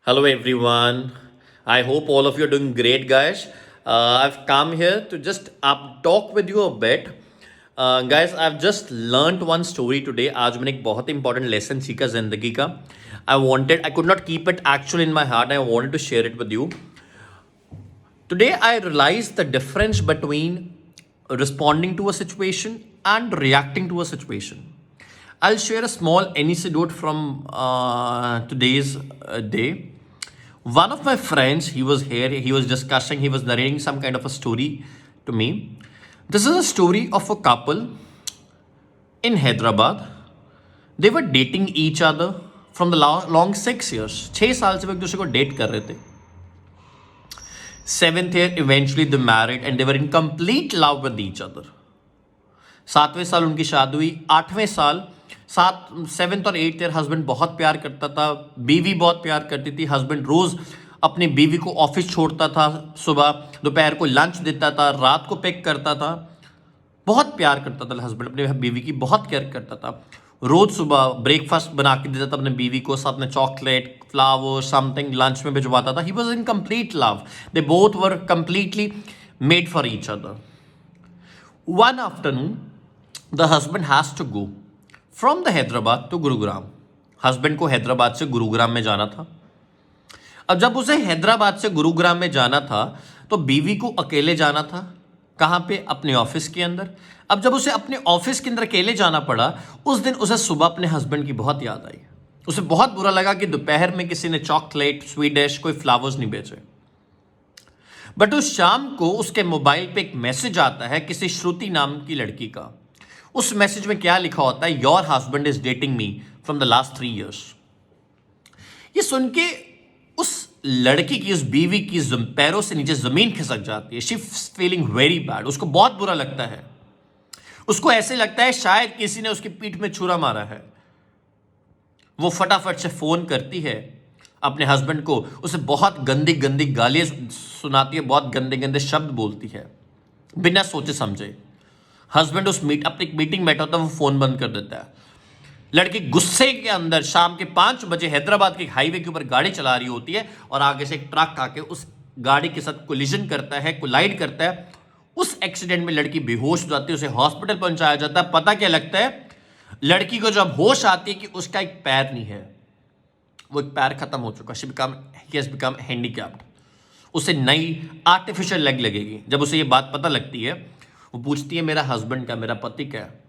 Hello, everyone. I hope all of you are doing great, guys. I've come here to just talk with you a bit. Guys, I've just learned one story today. आज मैंने एक बहुत important lesson सीखा जिंदगी का. I could not keep it actually in my heart. I wanted to share it with you. Today, I realized the difference between responding to a situation and reacting to a situation. I'll share a small anecdote from today's day. One of my friends, he was here, he was discussing, he was narrating some kind of a story to me. This is a story of a couple in Hyderabad. They were dating each other from the long 6 years. 6 साल से वो एक दूसरे को date कर रहे थे. Seventh year, eventually they married and they were in complete love with each other. 7वें साल उनकी शादी हुई. 8वें साल सेवेंथ और एट्थ ईयर हस्बैंड बहुत प्यार करता था, बीवी बहुत प्यार करती थी. हस्बैंड रोज अपनी बीवी को ऑफिस छोड़ता था, सुबह दोपहर को लंच देता था, रात को पिक करता था. बहुत प्यार करता था हस्बैंड अपनी बीवी की, बहुत केयर करता था. रोज सुबह ब्रेकफास्ट बना के देता था अपने बीवी को, साथ में चॉकलेट, फ्लावर, समथिंग लंच में भिजवाता था. He was in complete love. They both were completely made for each other. One afternoon the husband has to go from the Hyderabad to Gurugram. Husband को हैदराबाद से गुरुग्राम में जाना था. अब जब उसे हैदराबाद से गुरुग्राम में जाना था तो बीवी को अकेले जाना था. कहाँ पे? अपने ऑफिस के अंदर. अब जब उसे अपने ऑफिस के अंदर अकेले जाना पड़ा, उस दिन उसे सुबह अपने हस्बैंड की बहुत याद आई. उसे बहुत बुरा लगा कि दोपहर में किसी ने चॉकलेट, स्वीट डिश, कोई फ्लावर्स नहीं भेजे. बट उस शाम को उसके मोबाइल पे एक मैसेज आता है किसी श्रुति नाम की लड़की का. उस मैसेज में क्या लिखा होता है? Your husband is dating me from the last 3 years. ये सुन के उस लड़की की, उस बीवी की पैरों से नीचे जमीन खिसक जाती है. She feeling very bad. उसको बहुत बुरा लगता है. उसको ऐसे लगता है शायद किसी ने उसकी पीठ में छुरा मारा है. वो फटाफट से फोन करती है अपने हस्बैंड को. उसे बहुत गंदी गंदी गालियां सुनाती है, बहुत गंदे गंदे शब्द बोलती है बिना सोचे समझे. हस्बैंड अपनी मीटिंग बैठा होता है, वो फोन बंद कर देता है. लड़की गुस्से के अंदर शाम के 5 बजे हैदराबाद के हाईवे के ऊपर गाड़ी चला रही होती है और आगे से एक ट्रक आके उस गाड़ी के साथ कोलिजन करता है, कोलाइड करता है. उस एक्सीडेंट में लड़की बेहोश हो जाती है, उसे हॉस्पिटल पहुंचाया जाता है. पता क्या लगता है? लड़की को जब होश आती है कि उसका एक पैर नहीं है, वो एक पैर खत्म हो चुका. He has become handicapped. उसे नई आर्टिफिशियल लेग लगेगी. जब उसे ये बात पता लगती है, वो पूछती है मेरा हस्बैंड का, मेरा पति क्या है?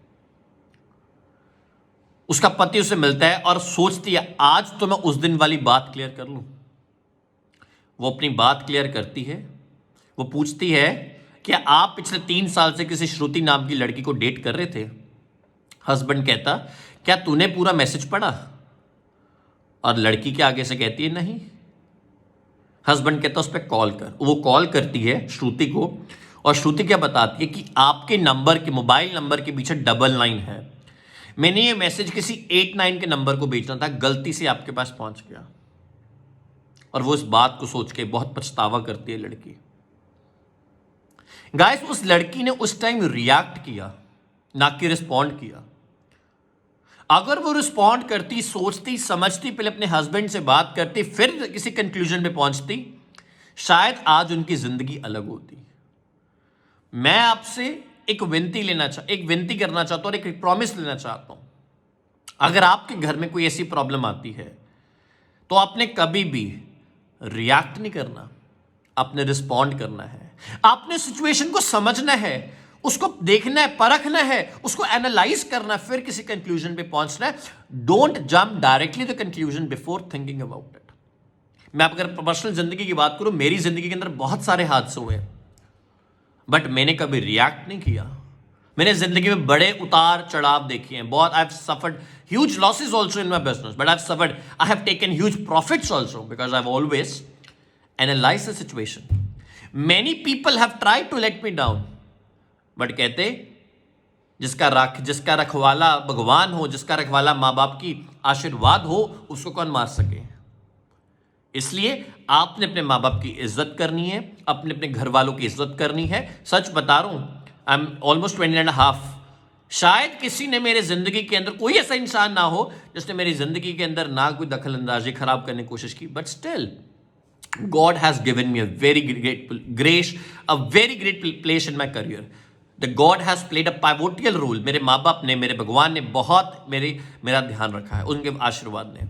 उसका पति उसे मिलता है और सोचती है आज तो मैं उस दिन वाली बात क्लियर कर लूं. वो अपनी बात क्लियर करती है. वो पूछती है कि आप पिछले 3 साल से किसी श्रुति नाम की लड़की को डेट कर रहे थे? हस्बैंड कहता क्या तूने पूरा मैसेज पढ़ा? और लड़की के आगे से कहती है नहीं. हस्बैंड कहता उस पर कॉल कर. वो कॉल करती है श्रुति को और श्रुति क्या बताती है कि आपके नंबर के, मोबाइल नंबर के पीछे 99 है. मैंने ये मैसेज किसी 89 के नंबर को भेजना था, गलती से आपके पास पहुंच गया. और वो इस बात को सोच के बहुत पछतावा करती है लड़की. गाइस, उस लड़की ने उस टाइम रिएक्ट किया, ना कि रिस्पॉन्ड किया. अगर वो रिस्पॉन्ड करती, सोचती, समझती, पहले अपने हस्बैंड से बात करती, फिर किसी कंक्लूजन पे पहुंचती, शायद आज उनकी जिंदगी अलग होती. मैं आपसे एक विनती करना चाहता हूं और एक प्रॉमिस लेना चाहता हूं. अगर आपके घर में कोई ऐसी प्रॉब्लम आती है तो आपने कभी भी रिएक्ट नहीं करना, आपने रिस्पॉन्ड करना है. आपने सिचुएशन को समझना है, उसको देखना है, परखना है, उसको एनालाइज करना है, फिर किसी कंक्लूजन पे पहुंचना है. Don't jump directly the conclusion before thinking about it. मैं अगर पर्सनल जिंदगी की बात करूं, मेरी जिंदगी के अंदर बहुत सारे हादसे हुए, बट मैंने कभी रिएक्ट नहीं किया. मैंने जिंदगी में बड़े उतार चढ़ाव देखे हैं, बहुत. I have suffered huge losses also in my business, but I have taken huge profits also because I have always analysed the situation. Many people have tried to let me down, but कहते जिसका रखवाला भगवान हो, जिसका रखवाला माँ बाप की आशीर्वाद हो, उसको कौन मार सके. इसलिए आपने अपने माँ बाप की इज्जत करनी है, अपने घर वालों की इज्जत करनी है. सच बता रहा हूं, I am almost 20 and a half शायद किसी ने मेरे जिंदगी के अंदर, कोई ऐसा इंसान ना हो जिसने मेरी जिंदगी के अंदर ना कोई दखल अंदाजी खराब करने की कोशिश की, but still God has given me a very great grace, a very great place in my career. The God has played a pivotal role. मेरे माँ बाप ने, मेरे भगवान ने बहुत मेरा ध्यान रखा है, उनके आशीर्वाद ने।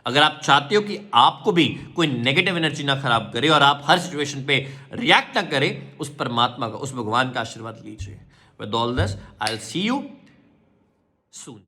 अगर आप चाहते हो कि आपको भी कोई नेगेटिव एनर्जी ना खराब करे और आप हर सिचुएशन पे रिएक्ट ना करें, उस परमात्मा का, उस भगवान का आशीर्वाद लीजिए। With all this, I'll see you soon.